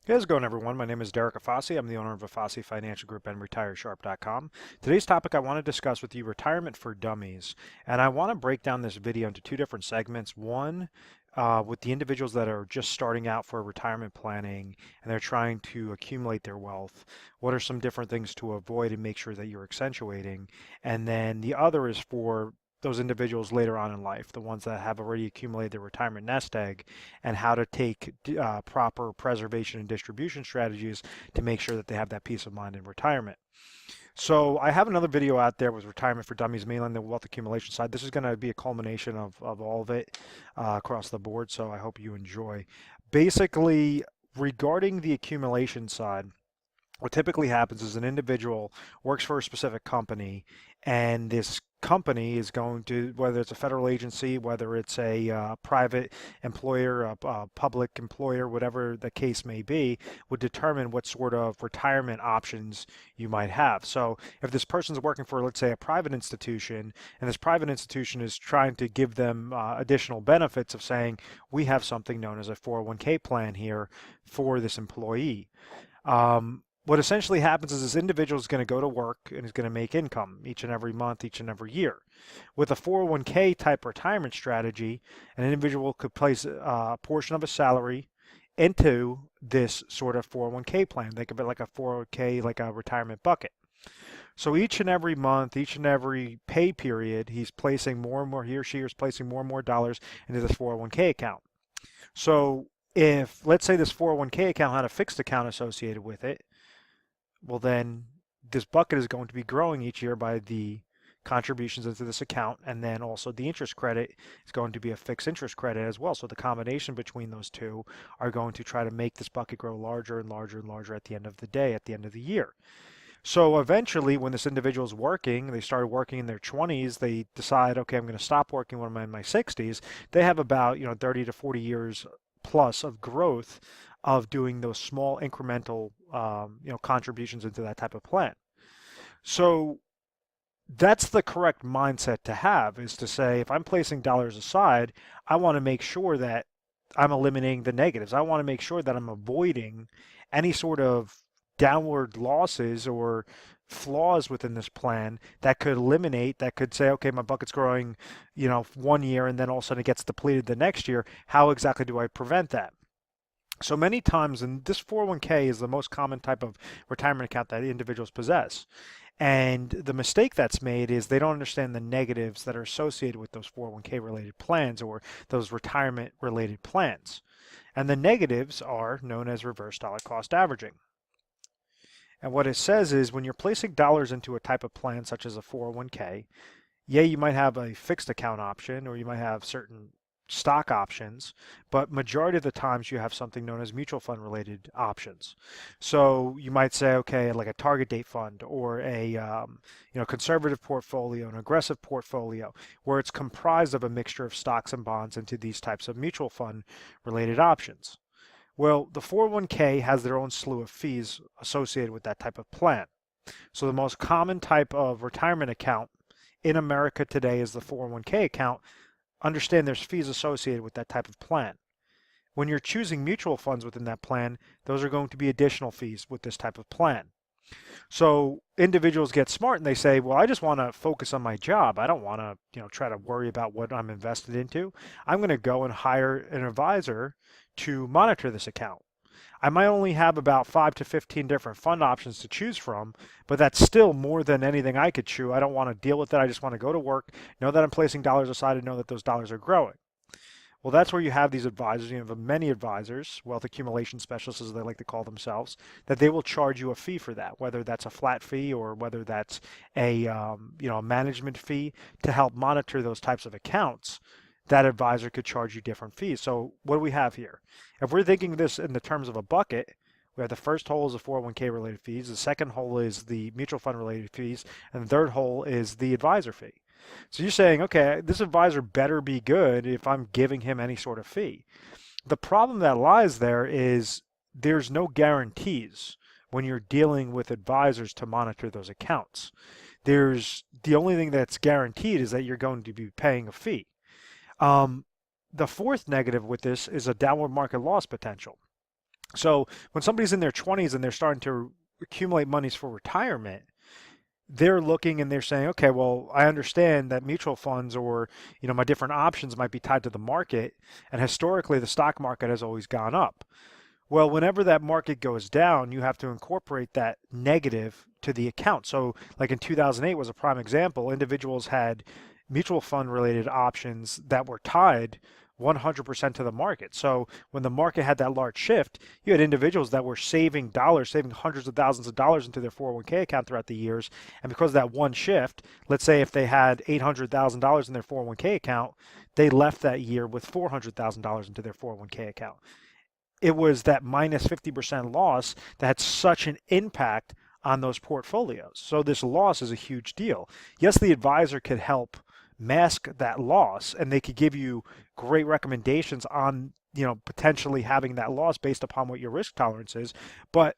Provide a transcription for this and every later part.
Hey, how's it going, everyone? My name is Derek Afasi. I'm the owner of Afasi Financial Group and RetireSharp.com. Today's topic I want to discuss with you retirement for dummies. And I want to break down this video into two different segments. One, with the individuals that are just starting out for retirement planning and they're trying to accumulate their wealth. What are some different things to avoid and make sure that you're accentuating? And then the other is for those individuals later on in life, the ones that have already accumulated their retirement nest egg, and how to take proper preservation and distribution strategies to make sure that they have that peace of mind in retirement. So I have another video out there with retirement for dummies, mainly on the wealth accumulation side. This is going to be a culmination of all of it across the board, so I hope you enjoy. Basically, regarding the accumulation side, what typically happens is an individual works for a specific company, and this company is going to, whether it's a federal agency, whether it's a private employer, a public employer, whatever the case may be, would determine what sort of retirement options you might have. So if this person's working for, let's say, a private institution, and this private institution is trying to give them additional benefits of saying, we have something known as a 401k plan here for this employee. What essentially happens is this individual is going to go to work and is going to make income each and every month, each and every year. With a 401k type retirement strategy, an individual could place a portion of a salary into this sort of 401k plan. Think of it like a 401k, like a retirement bucket. So each and every month, each and every pay period, he's placing more and more, he or she is placing more and more dollars into this 401k account. So if, let's say, this 401k account had a fixed account associated with it, well, then this bucket is going to be growing each year by the contributions into this account, and then also the interest credit is going to be a fixed interest credit as well. So the combination between those two are going to try to make this bucket grow larger and larger and larger at the end of the day, at the end of the year. So eventually, when this individual is working, they started working in their 20s, they decide, okay, I'm going to stop working when I'm in my 60s. They have about, 30 to 40 years plus of growth of doing those small incremental, contributions into that type of plan. So that's the correct mindset to have, is to say, if I'm placing dollars aside, I want to make sure that I'm eliminating the negatives. I want to make sure that I'm avoiding any sort of downward losses or flaws within this plan that could eliminate, that could say, okay, my bucket's growing, 1 year and then all of a sudden it gets depleted the next year. How exactly do I prevent that? So many times, and this 401k is the most common type of retirement account that individuals possess. And the mistake that's made is they don't understand the negatives that are associated with those 401k related plans or those retirement related plans. And the negatives are known as reverse dollar cost averaging. And what it says is when you're placing dollars into a type of plan such as a 401k, yeah, you might have a fixed account option or you might have certain stock options, but majority of the times you have something known as mutual fund related options. So you might say, okay, like a target date fund or a conservative portfolio, an aggressive portfolio, where it's comprised of a mixture of stocks and bonds into these types of mutual fund related options. Well, the 401k has their own slew of fees associated with that type of plan. So the most common type of retirement account in America today is the 401k account. Understand there's fees associated with that type of plan. When you're choosing mutual funds within that plan, those are going to be additional fees with this type of plan. So individuals get smart and they say, well, I just want to focus on my job. I don't want to, try to worry about what I'm invested into. I'm going to go and hire an advisor to monitor this account. I might only have about 5 to 15 different fund options to choose from, but that's still more than anything I could chew. I don't want to deal with it. I just want to go to work, know that I'm placing dollars aside, and know that those dollars are growing. Well, that's where you have these advisors. You have many advisors, wealth accumulation specialists, as they like to call themselves, that they will charge you a fee for that, whether that's a flat fee or whether that's a management fee to help monitor those types of accounts. That advisor could charge you different fees. So what do we have here? If we're thinking this in the terms of a bucket, we have the first hole is the 401k related fees, the second hole is the mutual fund related fees, and the third hole is the advisor fee. So you're saying, okay, this advisor better be good if I'm giving him any sort of fee. The problem that lies there is there's no guarantees when you're dealing with advisors to monitor those accounts. The only thing that's guaranteed is that you're going to be paying a fee. The fourth negative with this is a downward market loss potential. So when somebody's in their 20s and they're starting to accumulate monies for retirement, they're looking and they're saying, okay, well, I understand that mutual funds or, my different options might be tied to the market, and historically the stock market has always gone up. Well, whenever that market goes down, you have to incorporate that negative to the account. So, like in 2008 was a prime example, individuals had mutual fund related options that were tied 100% to the market. So, when the market had that large shift, you had individuals that were saving dollars, saving hundreds of thousands of dollars into their 401k account throughout the years. And because of that one shift, let's say if they had $800,000 in their 401k account, they left that year with $400,000 into their 401k account. It was that minus 50% loss that had such an impact on those portfolios. So this loss is a huge deal. Yes, the advisor could help mask that loss and they could give you great recommendations on, potentially having that loss based upon what your risk tolerance is. But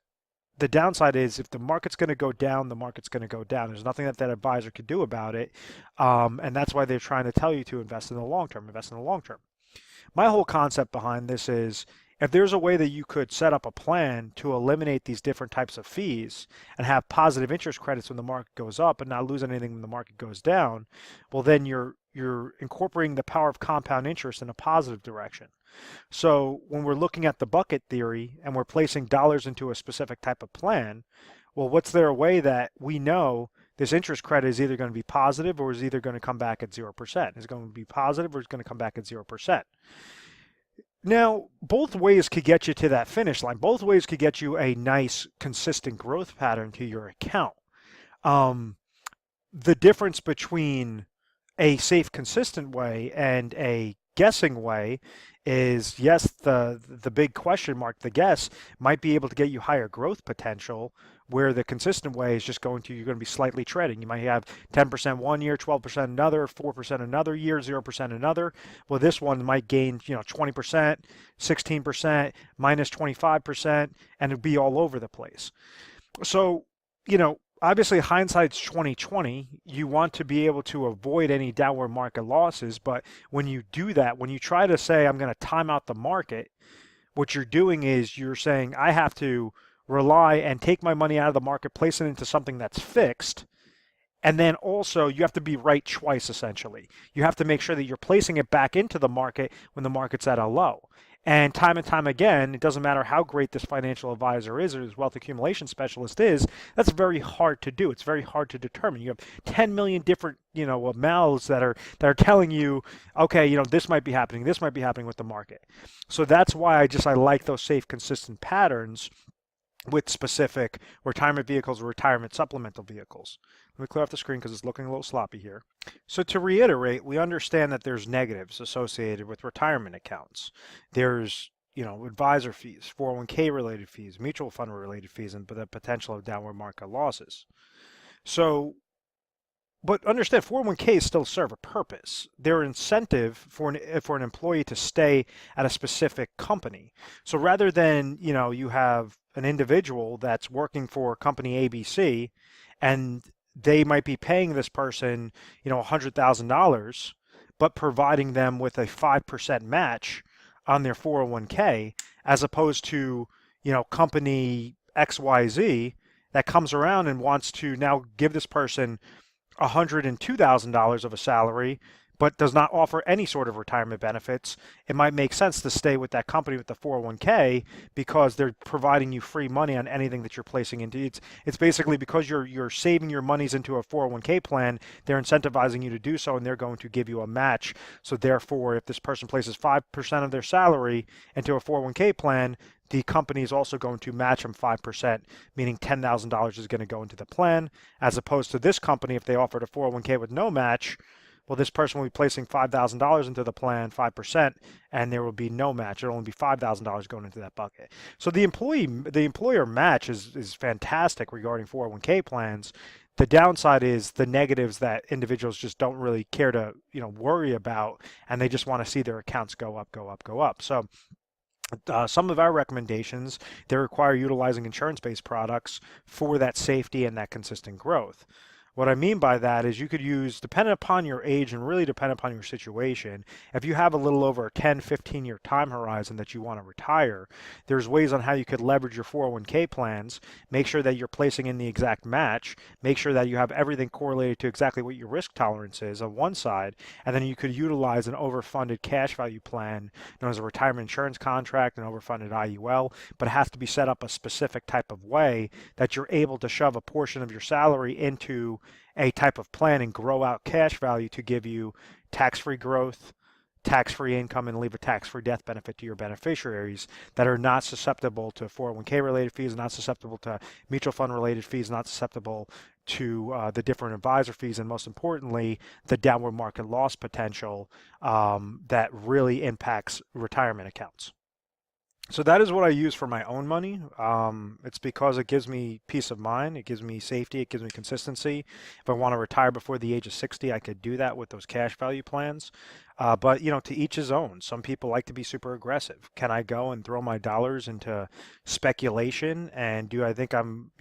the downside is if the market's going to go down, the market's going to go down. There's nothing that that advisor could do about it. And that's why they're trying to tell you to invest in the long term, invest in the long term. My whole concept behind this is if there's a way that you could set up a plan to eliminate these different types of fees and have positive interest credits when the market goes up and not lose anything when the market goes down, well then you're incorporating the power of compound interest in a positive direction. So when we're looking at the bucket theory and we're placing dollars into a specific type of plan, well, what's there a way that we know this interest credit is either going to be positive or is either going to come back at 0%? Is it going to be positive or is it going to come back at 0%? Now, both ways could get you to that finish line. Both ways could get you a nice, consistent growth pattern to your account. The difference between a safe, consistent way and a guessing way is yes, the big question mark, the guess might be able to get you higher growth potential, where the consistent way is just you're going to be slightly treading. You might have 10% one year, 12% another, 4% another year, 0% another. Well, this one might gain, 20%, 16%, minus 25%, and it'd be all over the place. So, obviously hindsight's 2020. You want to be able to avoid any downward market losses, but when you do that, when you try to say I'm going to time out the market, what you're doing is you're saying I have to rely and take my money out of the market, place it into something that's fixed, and then also you have to be right twice essentially. You have to make sure that you're placing it back into the market when the market's at a low. And time again, it doesn't matter how great this financial advisor is or this wealth accumulation specialist is, that's very hard to do. It's very hard to determine. You have 10 million different, mouths that are telling you, okay, this might be happening with the market. So that's why I like those safe, consistent patterns with specific retirement vehicles or retirement supplemental vehicles. Let me clear off the screen because it's looking a little sloppy here. So to reiterate, we understand that there's negatives associated with retirement accounts. There's, advisor fees, 401k related fees, mutual fund related fees, and the potential of downward market losses. So, but understand 401ks still serve a purpose. They're an incentive for an employee to stay at a specific company. So rather than, you have an individual that's working for company ABC and they might be paying this person, $100,000, but providing them with a 5% match on their 401k, as opposed to, company XYZ that comes around and wants to now give this person $102,000 of a salary, but does not offer any sort of retirement benefits. It might make sense to stay with that company with the 401k because they're providing you free money on anything that you're placing into. It's basically because you're saving your monies into a 401k plan, they're incentivizing you to do so, and they're going to give you a match. So therefore, if this person places 5% of their salary into a 401k plan, the company is also going to match them 5%, meaning $10,000 is going to go into the plan, as opposed to this company, if they offered a 401k with no match, well, this person will be placing $5,000 into the plan, 5%, and there will be no match. It'll only be $5,000 going into that bucket. So the employer match is fantastic regarding 401k plans. The downside is the negatives that individuals just don't really care to, worry about, and they just want to see their accounts go up, go up, go up. So some of our recommendations, they require utilizing insurance-based products for that safety and that consistent growth. What I mean by that is you could use, depending upon your age and really depending upon your situation, if you have a little over a 10, 15-year time horizon that you want to retire, there's ways on how you could leverage your 401k plans, make sure that you're placing in the exact match, make sure that you have everything correlated to exactly what your risk tolerance is on one side, and then you could utilize an overfunded cash value plan known as a retirement insurance contract, an overfunded IUL, but it has to be set up a specific type of way that you're able to shove a portion of your salary into a type of plan and grow out cash value to give you tax-free growth, tax-free income, and leave a tax-free death benefit to your beneficiaries that are not susceptible to 401k related fees, not susceptible to mutual fund related fees, not susceptible to the different advisor fees, and most importantly, the downward market loss potential that really impacts retirement accounts. So that is what I use for my own money. It's because it gives me peace of mind, it gives me safety, it gives me consistency. If I want to retire before the age of 60, I could do that with those cash value plans. But to each his own. Some people like to be super aggressive. Can I go and throw my dollars into speculation? And do I think I'm,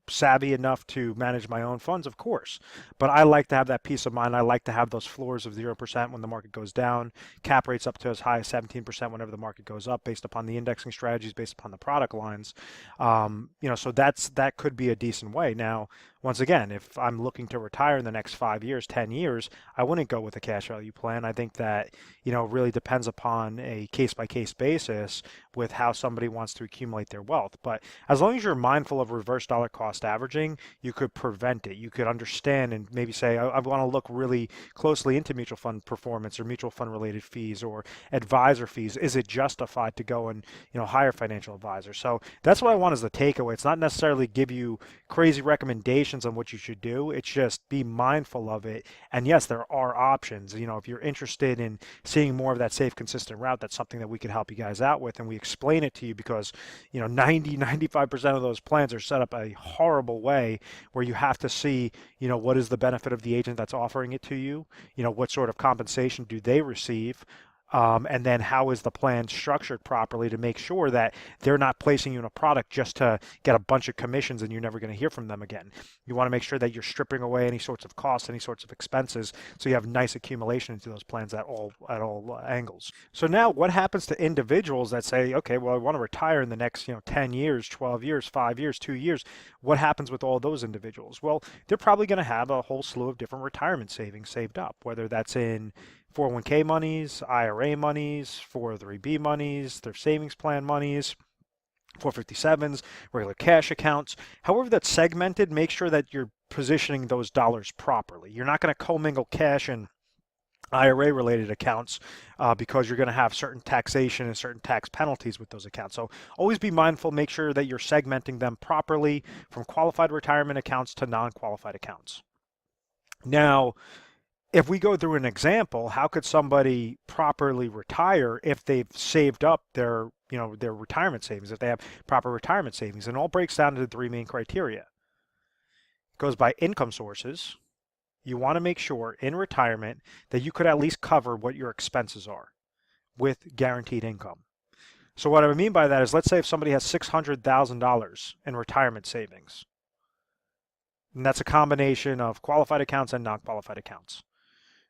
savvy enough to manage my own funds? Of course. But I like to have that peace of mind. I like to have those floors of 0% when the market goes down, cap rates up to as high as 17% whenever the market goes up based upon the indexing strategies, based upon the product lines. So that could be a decent way. Now, once again, if I'm looking to retire in the next 5 years, 10 years, I wouldn't go with a cash value plan. I think that, really depends upon a case-by-case basis with how somebody wants to accumulate their wealth. But as long as you're mindful of reverse dollar cost averaging, you could prevent it. You could understand and maybe say, I want to look really closely into mutual fund performance or mutual fund related fees or advisor fees. Is it justified to go and, hire financial advisors? So that's what I want as the takeaway. It's not necessarily give you crazy recommendations on what you should do. It's just be mindful of it. And yes, there are options. If you're interested in seeing more of that safe, consistent route, that's something that we could help you guys out with. And we explain it to you because, 95% of those plans are set up a horrible way where you have to see, what is the benefit of the agent that's offering it to you? What sort of compensation do they receive? And then how is the plan structured properly to make sure that they're not placing you in a product just to get a bunch of commissions and you're never going to hear from them again. You want to make sure that you're stripping away any sorts of costs, any sorts of expenses, so you have nice accumulation into those plans at all angles. So now what happens to individuals that say, okay, well, I want to retire in the next 10 years, 12 years, 5 years, 2 years. What happens with all those individuals? Well, they're probably going to have a whole slew of different retirement savings saved up, whether that's in 401k monies, IRA monies, 403b monies, their savings plan monies, 457s, regular cash accounts. However that's segmented, make sure that you're positioning those dollars properly. You're not going to commingle cash and IRA related accounts because you're going to have certain taxation and certain tax penalties with those accounts. So always be mindful, make sure that you're segmenting them properly from qualified retirement accounts to non-qualified accounts. Now, if we go through an example, how could somebody properly retire if they've saved up their retirement savings, if they have proper retirement savings? And it all breaks down to the three main criteria. It goes by income sources. You want to make sure in retirement that you could at least cover what your expenses are with guaranteed income. So what I mean by that is, let's say if somebody has $600,000 in retirement savings, and that's a combination of qualified accounts and non-qualified accounts.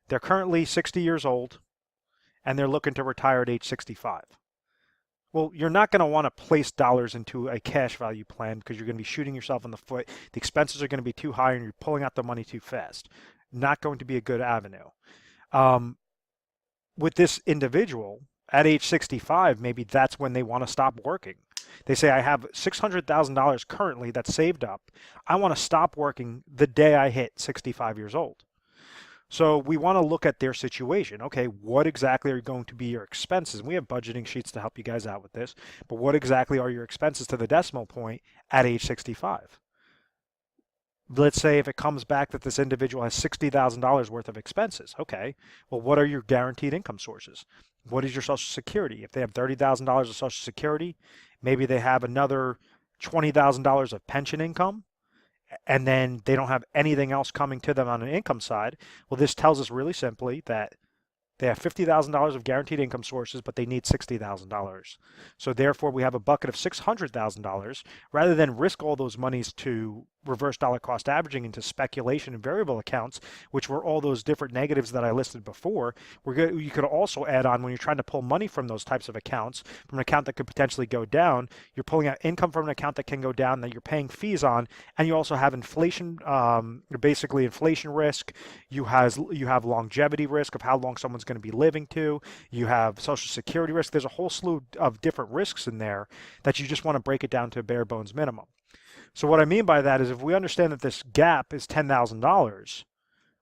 They're currently 60 years old, and they're looking to retire at age 65. Well, you're not going to want to place dollars into a cash value plan because you're going to be shooting yourself in the foot. The expenses are going to be too high, and you're pulling out the money too fast. Not going to be a good avenue. With this individual, at age 65, maybe that's when they want to stop working. They say, I have $600,000 currently that's saved up. I want to stop working the day I hit 65 years old. So we want to look at their situation. Okay, what exactly are going to be your expenses? And we have budgeting sheets to help you guys out with this, but what exactly are your expenses to the decimal point at age 65? Let's say if it comes back that this individual has $60,000 worth of expenses. Okay, well, what are your guaranteed income sources? What is your Social Security? If they have $30,000 of Social Security, maybe they have another $20,000 of pension income, and then they don't have anything else coming to them on an income side. Well, this tells us really simply that They have $50,000 of guaranteed income sources, but they need $60,000. So therefore, we have a bucket of $600,000. Rather than risk all those monies to reverse dollar cost averaging into speculation and variable accounts, which were all those different negatives that I listed before, you could also add on when you're trying to pull money from those types of accounts, from an account that could potentially go down, you're pulling out income from an account that can go down that you're paying fees on, and you also have inflation, basically inflation risk. You have longevity risk of how long someone's going to be living to. You have social security risk. There's a whole slew of different risks in there that you just want to break it down to a bare bones minimum. So what I mean by that is if we understand that this gap is $10,000,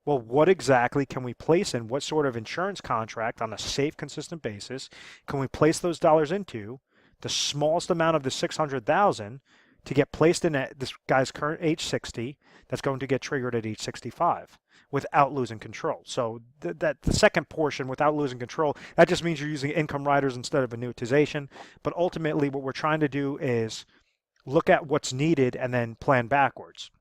well, what exactly can we place in? What sort of insurance contract on a safe, consistent basis can we place those dollars into, the smallest amount of the 600,000 to get placed in at this guy's current age 60 that's going to get triggered at age 65 without losing control. So the second portion, without losing control, that just means you're using income riders instead of annuitization. But ultimately what we're trying to do is look at what's needed and then plan backwards.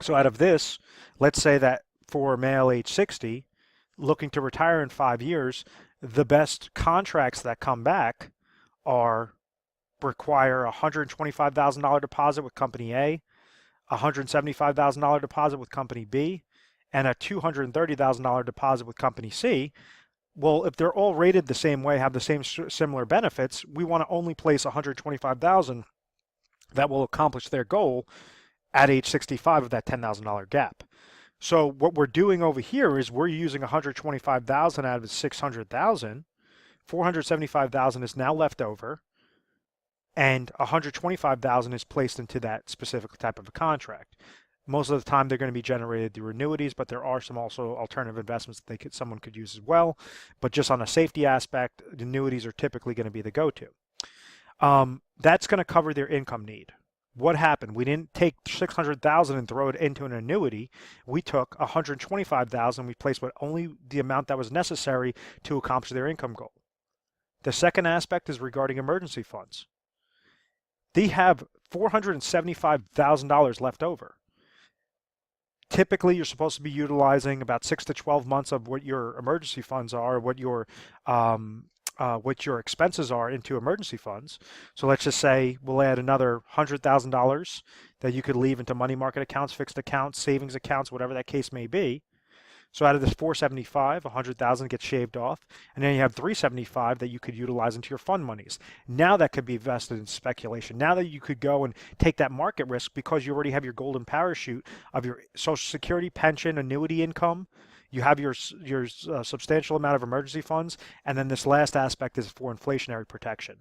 So out of this, let's say that for male age 60, looking to retire in 5 years, the best contracts that come back require a $125,000 deposit with company A, a $175,000 deposit with company B, and a $230,000 deposit with company C. Well, if they're all rated the same way, have the same similar benefits, we want to only place $125,000 that will accomplish their goal at age 65 of that $10,000 gap. So what we're doing over here is we're using $125,000 out of the $600,000. $475,000 is now left over, and $125,000 is placed into that specific type of a contract. Most of the time they're going to be generated through annuities, but there are some also alternative investments that someone could use as well. But just on a safety aspect, annuities are typically going to be the go-to. That's going to cover their income need. What happened? We didn't take $600,000 and throw it into an annuity. We took $125,000. We placed only the amount that was necessary to accomplish their income goal. The second aspect is regarding emergency funds. They have $475,000 left over. Typically, you're supposed to be utilizing about 6 to 12 months of what your emergency funds are, what your expenses are into emergency funds. So let's just say we'll add another $100,000 that you could leave into money market accounts, fixed accounts, savings accounts, whatever that case may be. So out of this 475, 100,000 gets shaved off, and then you have 375 that you could utilize into your fund monies. Now that could be invested in speculation. Now that you could go and take that market risk because you already have your golden parachute of your Social Security, pension, annuity income. You have your substantial amount of emergency funds, and then this last aspect is for inflationary protection.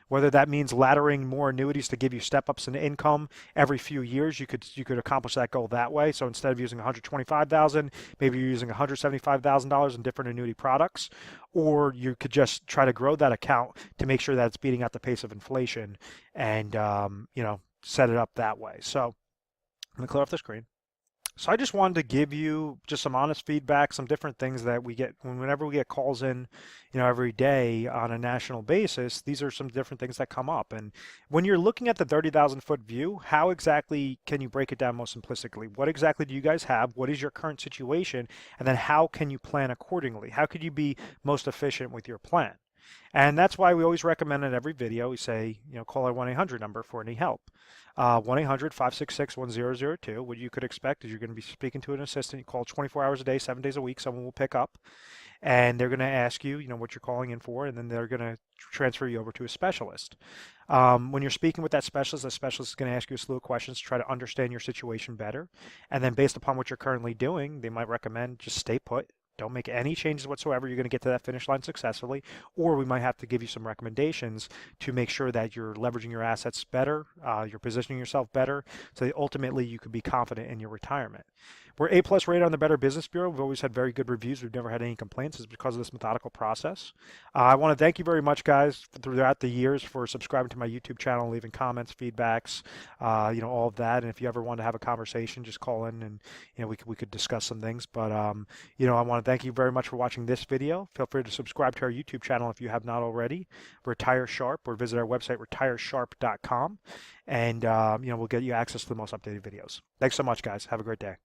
Whether that means laddering more annuities to give you step-ups in income every few years, you could accomplish that goal that way. So instead of using $125,000, maybe you're using $175,000 in different annuity products, or you could just try to grow that account to make sure that it's beating out the pace of inflation, and set it up that way. So I'm going to clear off the screen. So I just wanted to give you just some honest feedback, some different things that we get whenever we get calls in, every day on a national basis. These are some different things that come up. And when you're looking at the 30,000-foot view, how exactly can you break it down most simplistically? What exactly do you guys have? What is your current situation? And then how can you plan accordingly? How could you be most efficient with your plan? And that's why we always recommend in every video, we say, call our 1-800 number for any help. 1-800-566-1002. What you could expect is you're going to be speaking to an assistant. You call 24 hours a day, 7 days a week. Someone will pick up, and they're going to ask you, what you're calling in for, and then they're going to transfer you over to a specialist. When you're speaking with that specialist is going to ask you a slew of questions to try to understand your situation better. And then based upon what you're currently doing, they might recommend just stay put. Don't make any changes whatsoever. You're going to get to that finish line successfully, or we might have to give you some recommendations to make sure that you're leveraging your assets better, you're positioning yourself better, so that ultimately you could be confident in your retirement. We're A+ rated on the Better Business Bureau. We've always had very good reviews. We've never had any complaints. It's because of this methodical process. I want to thank you very much, guys, throughout the years for subscribing to my YouTube channel, leaving comments, feedbacks, all of that. And if you ever want to have a conversation, just call in and we could discuss some things. But I want to thank you very much for watching this video. Feel free to subscribe to our YouTube channel if you have not already. Retire Sharp, or visit our website retiresharp.com, and we'll get you access to the most updated videos. Thanks so much, guys. Have a great day.